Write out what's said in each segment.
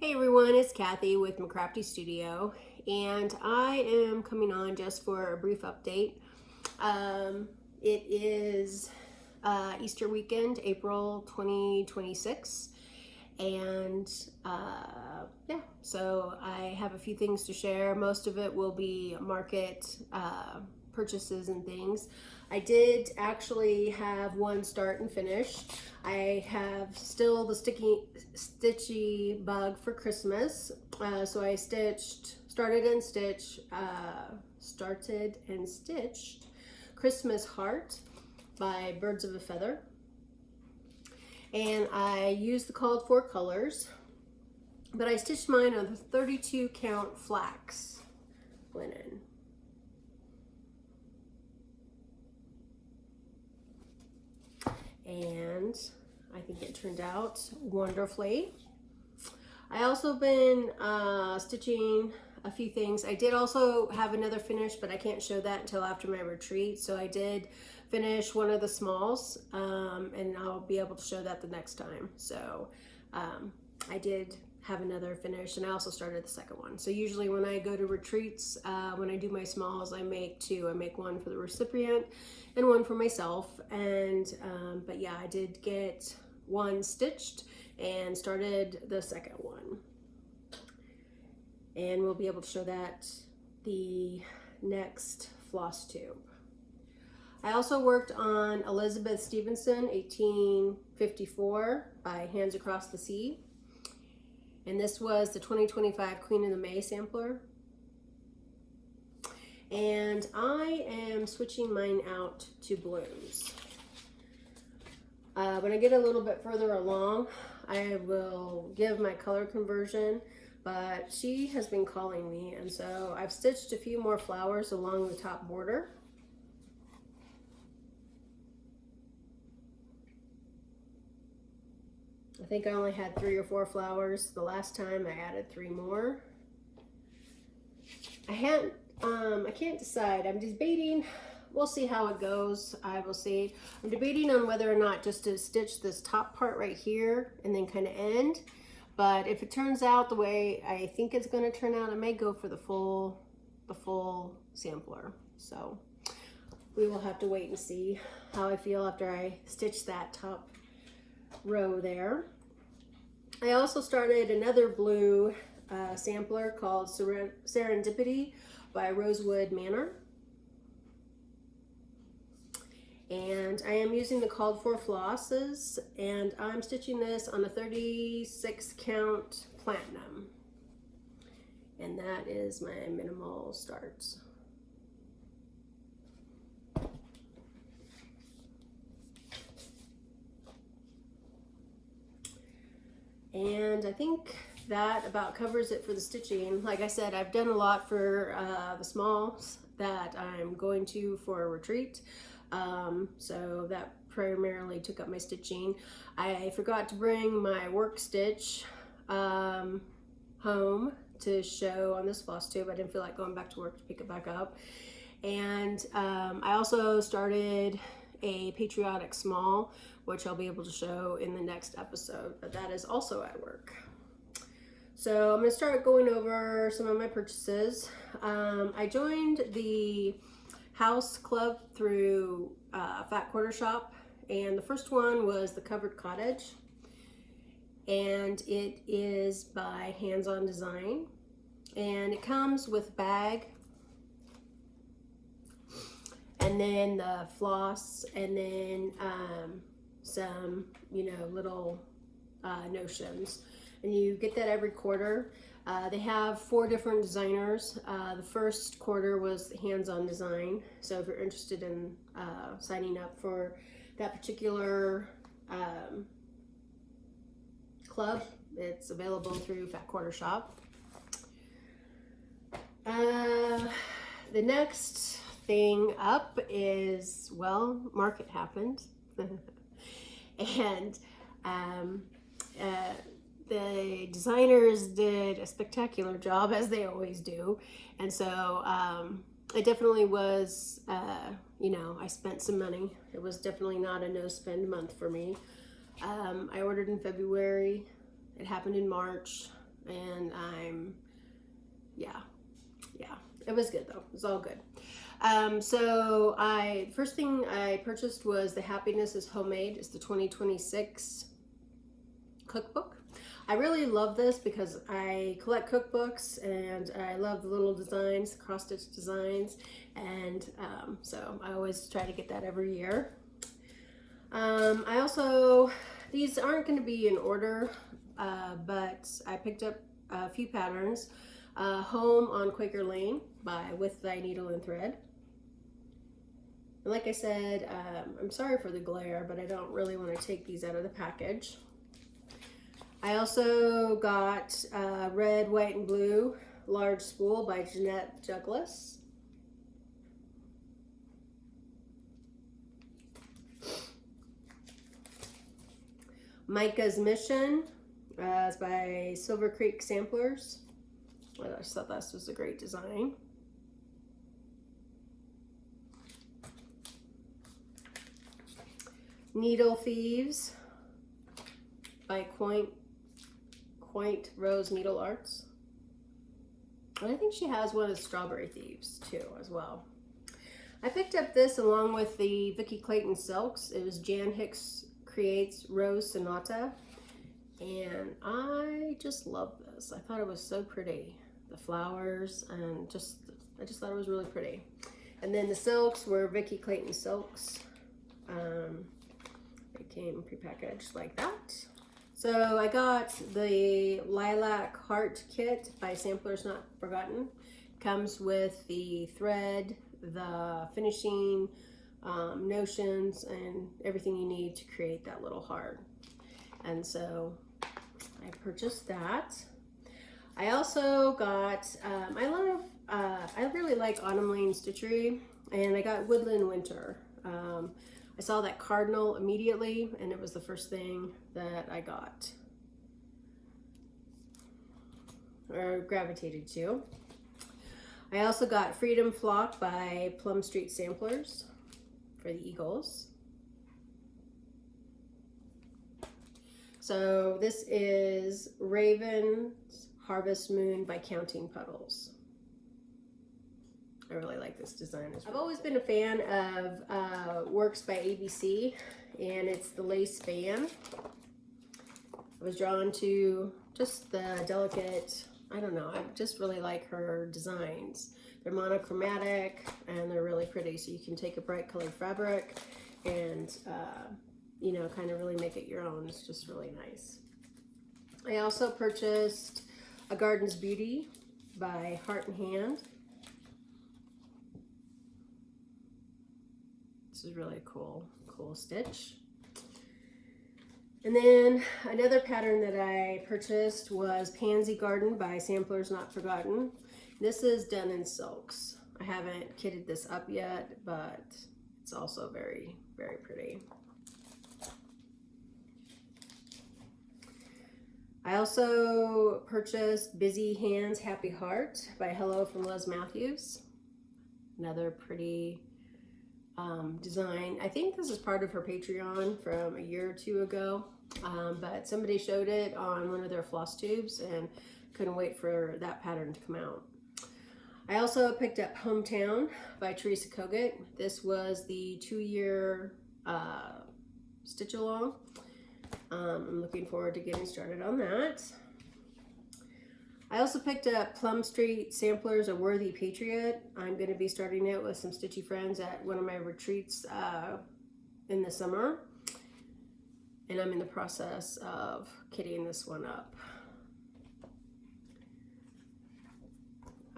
Hey everyone, it's Kathy with McCrafty Studio, and I am coming on just for a brief update. It is Easter weekend, April 2026, and yeah, so I have a few things to share. Most of it will be market purchases and things. I did actually have one start and finish. I have still the stitchy bug for Christmas. So I started and stitched Christmas Heart by Birds of a Feather. And I used the called for colors, but I stitched mine on the 32 count flax linen. And I think it turned out wonderfully. I also been stitching a few things. I did also have another finish, but I can't show that until after my retreat. So I did finish one of the smalls, and I'll be able to show that the next time. So I did have another finish, and I also started the second one. So usually when I go to retreats, when I do my smalls, I make two. I make one for the recipient and one for myself. And but yeah, I did get one stitched and started the second one, and we'll be able to show that the next FlossTube. I also worked on Elizabeth Stephenson 1854 by Hands Across the Sea, and this was the 2025 Queen of the May sampler. And I am switching mine out to blues. When I get a little bit further along, I will give my color conversion, but she has been calling me, and so I've stitched a few more flowers along the top border. I think I only had 3 or 4 flowers the last time. I added 3 more. I can't decide. I'm debating. We'll see how it goes. I will see. I'm debating on whether or not just to stitch this top part right here and then kind of end. But if it turns out the way I think it's going to turn out, I may go for the full sampler. So we will have to wait and see how I feel after I stitch that top row there. I also started another blue sampler called Serendipity by Rosewood Manor. And I am using the called for flosses, and I'm stitching this on a 36 count platinum. And that is my minimal starts. And I think that about covers it for the stitching. Like I said, I've done a lot for the smalls that I'm going to for a retreat. So that primarily took up my stitching. I forgot to bring my work stitch home to show on this FlossTube. I didn't feel like going back to work to pick it back up. And I also started a patriotic small, which I'll be able to show in the next episode, but that is also at work. So I'm going to start going over some of my purchases. I joined the house club through Fat Quarter Shop, and the first one was the Covered Cottage, and it is by Hands On Design, and it comes with bag, and then the floss, and then some, little notions, and you get that every quarter. They have 4 different designers. The first quarter was Hands On Design, so if you're interested in signing up for that particular club, it's available through Fat Quarter Shop. The next thing up is, well, market happened. And the designers did a spectacular job, as they always do, and so it definitely was, I spent some money. It was definitely not a no-spend month for me. I ordered in February. It happened in March. and yeah, it was good though. It was all good. So first thing I purchased was the Happiness is Homemade. It's the 2026 cookbook. I really love this because I collect cookbooks and I love the little designs, cross-stitch designs, and so I always try to get that every year. I also, these aren't going to be in order, but I picked up a few patterns. Home on Quaker Lane by With Thy Needle and Thread. And like I said, I'm sorry for the glare, but I don't really want to take these out of the package. I also got Red, White, and Blue Large Spool by Jeanette Douglas. Micah's Mission is by Silver Creek Samplers. I just thought this was a great design. Needle Thieves by Quaint Rose Needlearts. And I think she has one of the Strawberry Thieves too as well. I picked up this along with the Vicki Clayton Silks. It was Jan Hicks Creates Rose Sonata. And I just love this. I thought it was so pretty. The flowers, and I just thought it was really pretty. And then the silks were Vicki Clayton Silks. They came prepackaged like that. So I got the Lilac Heart Kit by Samplers Not Forgotten. Comes with the thread, the finishing notions, and everything you need to create that little heart. And so I purchased that. I also got, I really like Autumn Lane Stitchery, and I got Woodland Winter. I saw that cardinal immediately, and it was the first thing that I got, or gravitated to. I also got Freedom Flock by Plum Street Samplers for the Eagles. So this is Raven's Harvest Moon by Counting Puddles. I really like this design. I've always been a fan of Works by ABC, and it's the lace band. I was drawn to just the delicate, I don't know, I just really like her designs. They're monochromatic and they're really pretty, so you can take a bright colored fabric and you know, kind of really make it your own. It's just really nice. I also purchased A Garden's Beauty by Heart and Hand. This is really cool stitch. And then another pattern that I purchased was Pansy Garden by Samplers Not Forgotten. This is done in silks. I haven't kitted this up yet, but it's also very, very pretty. I also purchased Busy Hands, Happy Heart by Hello from Les Mathews. Another pretty design. I think this is part of her Patreon from a year or two ago, but somebody showed it on one of their floss tubes and couldn't wait for that pattern to come out. I also picked up Hometown by Teresa Kogut. This was the 2-year stitch along. I'm looking forward to getting started on that. I also picked up Plum Street Samplers, A Worthy Patriot. I'm going to be starting it with some stitchy friends at one of my retreats in the summer. And I'm in the process of kitting this one up.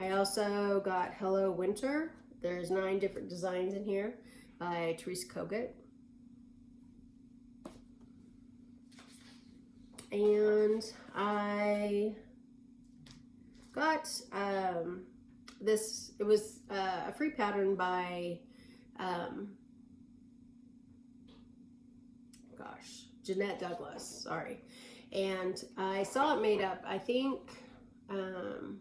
I also got Hello Winter. There's 9 different designs in here by Teresa Kogut. And I got this, it was a free pattern by, Jeanette Douglas, sorry. And I saw it made up, I think, I'm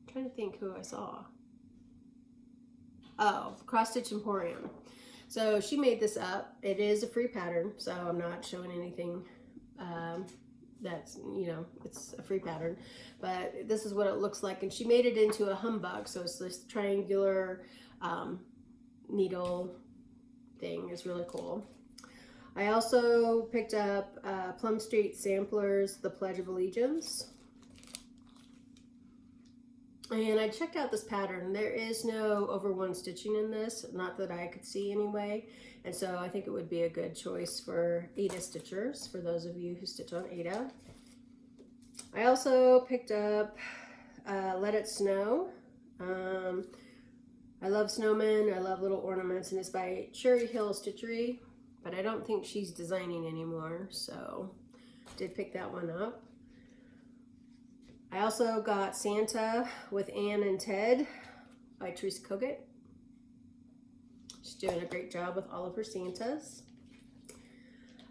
trying to think who I saw. Oh, Cross Stitch Emporium. So she made this up. It is a free pattern, so I'm not showing anything that's, you know, it's a free pattern, but this is what it looks like. And she made it into a humbug, so it's this triangular needle thing. Is really cool. I also picked up Plum Street Samplers, The Pledge of Allegiance. And I checked out this pattern. There is no over one stitching in this, not that I could see anyway. And so I think it would be a good choice for Aida stitchers, for those of you who stitch on Aida. I also picked up Let It Snow. I love snowmen, I love little ornaments, and it's by Cherry Hill Stitchery, but I don't think she's designing anymore, so did pick that one up. I also got Santa with Anne and Ted by Teresa Kogut. She's doing a great job with all of her Santas.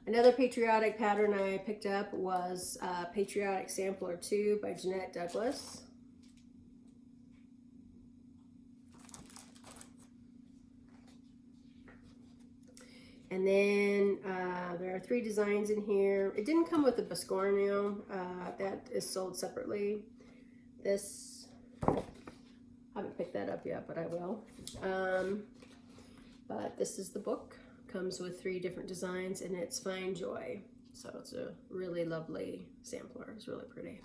Another patriotic pattern I picked up was Patriotic Sampler 2 by Jeanette Douglas. And then there are 3 designs in here. It didn't come with the Biscornio. That is sold separately. This, I haven't picked that up yet, but I will. But this is the book. Comes with 3 different designs, and it's Fine Joy. So it's a really lovely sampler. It's really pretty.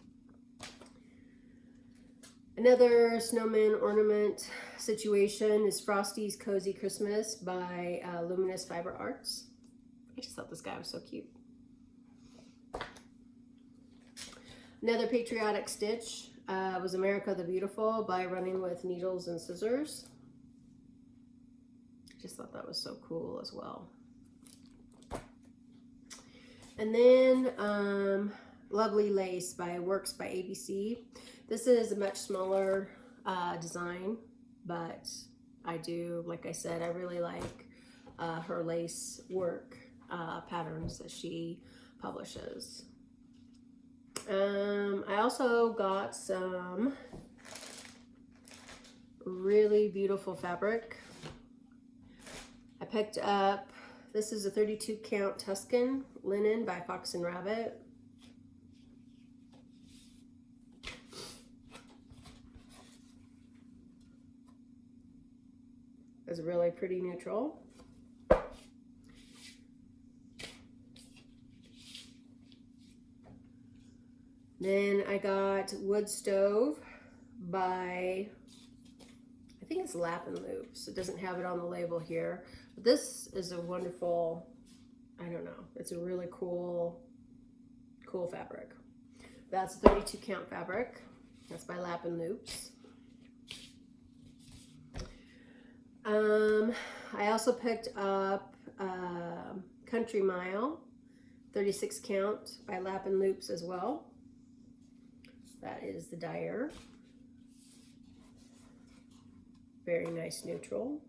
Another snowman ornament situation is Frosty's Cozy Christmas by Luminous Fiber Arts. I just thought this guy was so cute. Another patriotic stitch was America the Beautiful by Running with Needles and Scissors. I just thought that was so cool as well. And then Lovely Lace by Works by ABC. This is a much smaller design, but I do, like I said, I really like her lace work patterns that she publishes. I also got some really beautiful fabric. I picked up, this is a 32 count Tuscan linen by Fox and Rabbit. It's really pretty neutral. Then I got Wood Stove by, I think it's Lap and Loops. It doesn't have it on the label here. But this is a wonderful, I don't know, it's a really cool fabric. That's 32 count fabric. That's by Lap and Loops. I also picked up Country Mile, 36 count by Lap and Loops as well. That is the dyer. Very nice neutral.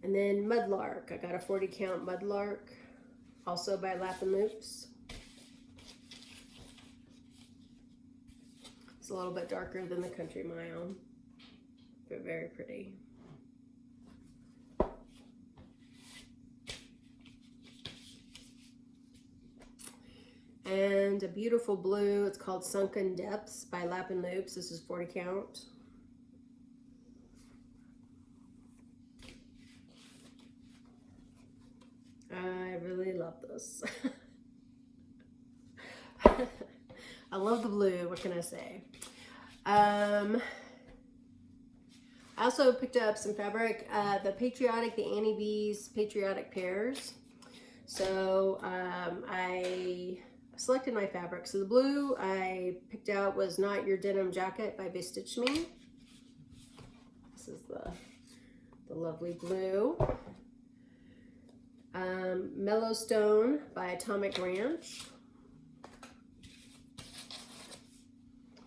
And then Mudlark. I got a 40 count Mudlark, also by Lap and Loops. It's a little bit darker than the Country Mile, but very pretty. And a beautiful blue, it's called Sunken Depths by Lap and Loops. This is 40 count. I really love this. I love the blue, what can I say? I also picked up some fabric, the Annie B's Patriotic Pairs. So I selected my fabric. So the blue I picked out was Not Your Denim Jacket by Bestitch Me. This is the lovely blue. Mellowstone by Atomic Ranch.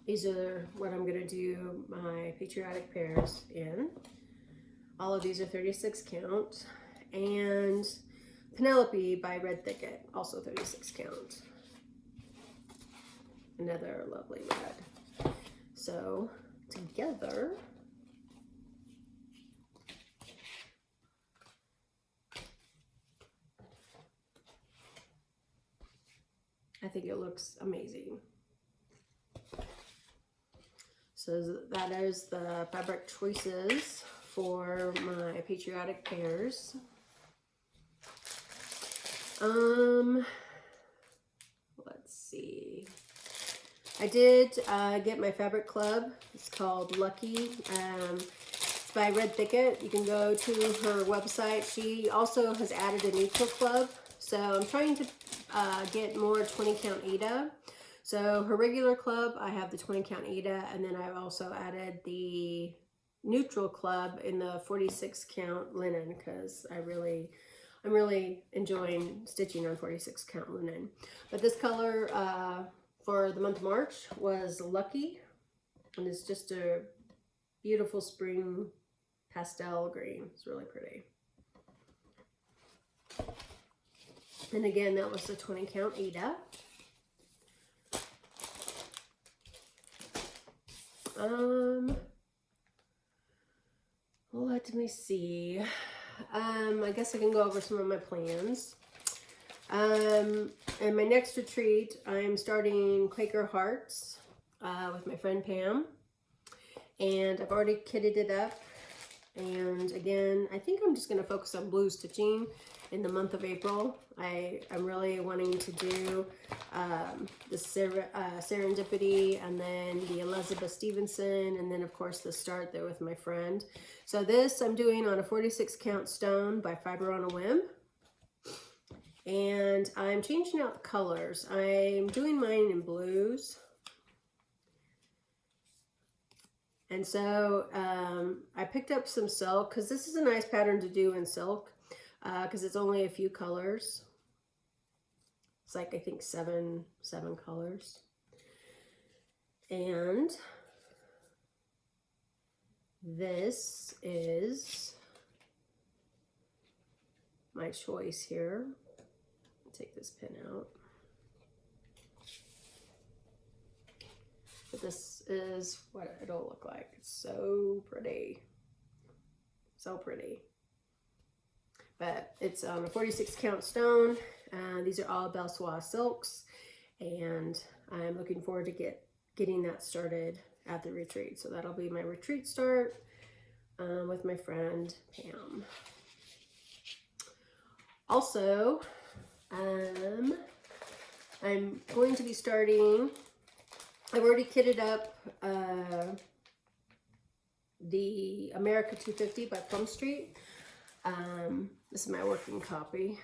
These are what I'm going to do my patriotic pairs in. All of these are 36 count. And Penelope by Red Thicket, also 36 count. Another lovely red. So together, think it looks amazing. So that is the fabric choices for my patriotic pears. Let's see. I did get my fabric club. It's called Lucky. It's by Red Thicket. You can go to her website. She also has added a neutral club. So I'm trying to get more 20 count Aida. So her regular club, I have the 20 count Aida, and then I've also added the neutral club in the 46 count linen because I'm really enjoying stitching on 46 count linen. But this color for the month of March was Lucky, and it's just a beautiful spring pastel green. It's really pretty. And again, that was the 20 count Aida. Let me see. I guess I can go over some of my plans. In my next retreat, I'm starting Quaker Hearts with my friend Pam. And I've already kitted it up. And again, I think I'm just going to focus on blue stitching in the month of April. I'm really wanting to do the Serendipity, and then the Elizabeth Stephenson, and then of course the start there with my friend. So this I'm doing on a 46 count stone by Fiber on a Whim. And I'm changing out the colors. I'm doing mine in blues. And so I picked up some silk because this is a nice pattern to do in silk because it's only a few colors. It's like, I think seven colors. And this is my choice here. Take this pin out. But this is what it'll look like. It's so pretty. So pretty. But it's on a 46 count stone. These are all Belsois silks. And I'm looking forward to getting that started at the retreat. So that'll be my retreat start with my friend Pam. Also, I'm going to be starting, I've already kitted up the America 250 by Plum Street. This is my working copy.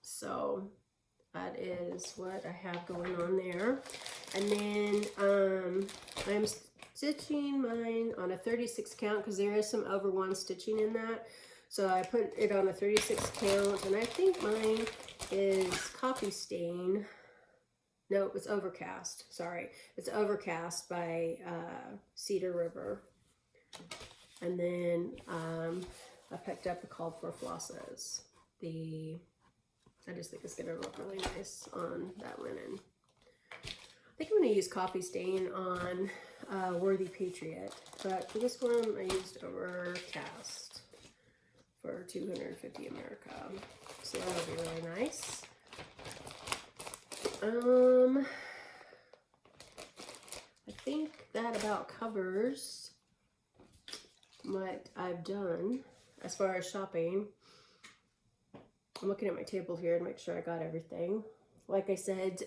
So that is what I have going on there. And then I'm stitching mine on a 36 count because there is some over one stitching in that. So I put it on a 36 count, and I think mine is Coffee Stain. No, it's Overcast. Sorry. It's Overcast by Cedar River. And then I picked up the Called For Flosses. I just think it's going to look really nice on that linen. I think I'm going to use Coffee Stain on Worthy Patriot. But for this one, I used Overcast for 250 America. So that'll be really nice. I think that about covers what I've done as far as shopping. I'm looking at my table here to make sure I got everything. Like I said,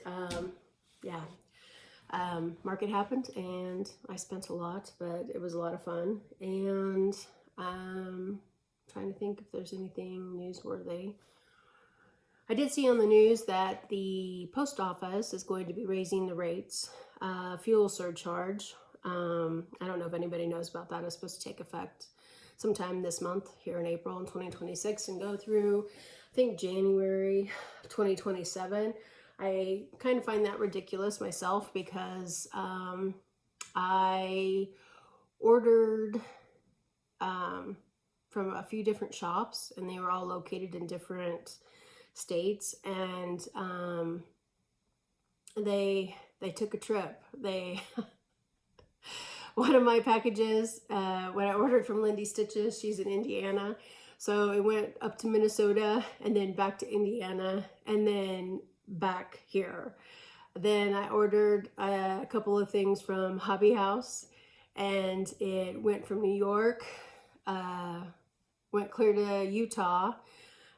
market happened and I spent a lot, but it was a lot of fun. And trying to think if there's anything newsworthy. I did see on the news that the post office is going to be raising the rates, fuel surcharge. I don't know if anybody knows about that. It's supposed to take effect sometime this month here in April in 2026 and go through, I think, January 2027. I kind of find that ridiculous myself because I ordered from a few different shops, and they were all located in different states, and they took a trip. One of my packages, when I ordered from Lindy Stitches, she's in Indiana, So it went up to Minnesota and then back to Indiana and then back here. Then I ordered a couple of things from Hobby House, and it went from New York, went clear to Utah,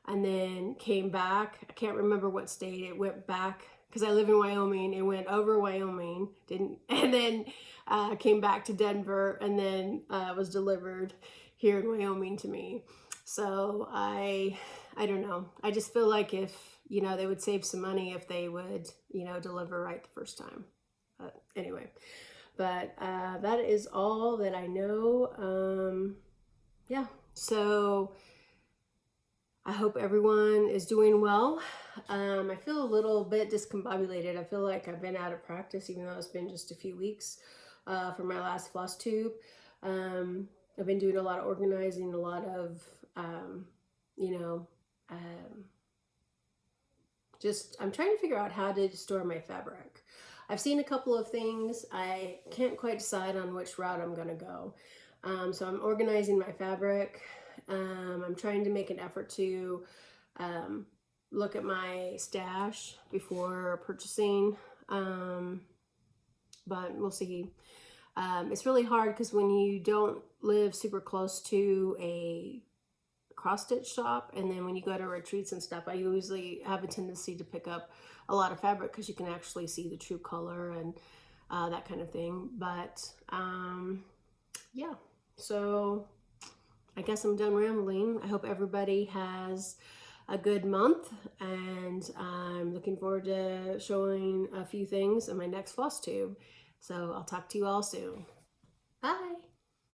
and then came back. I can't remember what state it went back, because I live in Wyoming. It went over Wyoming, and then came back to Denver, and then was delivered here in Wyoming to me. So I don't know. I just feel like if, you know, they would save some money if they would, you know, deliver right the first time. But anyway, that is all that I know. Yeah, so I hope everyone is doing well. I feel a little bit discombobulated. I feel like I've been out of practice, even though it's been just a few weeks for my last FlossTube. I've been doing a lot of organizing, a lot of, you know, just, I'm trying to figure out how to store my fabric. I've seen a couple of things. I can't quite decide on which route I'm going to go. So I'm organizing my fabric. I'm trying to make an effort to look at my stash before purchasing, but we'll see. It's really hard because when you don't live super close to a cross stitch shop, and then when you go to retreats and stuff, I usually have a tendency to pick up a lot of fabric because you can actually see the true color and that kind of thing. But yeah, so I guess I'm done rambling. I hope everybody has a good month, and I'm looking forward to showing a few things in my next FlossTube. So I'll talk to you all soon. Bye.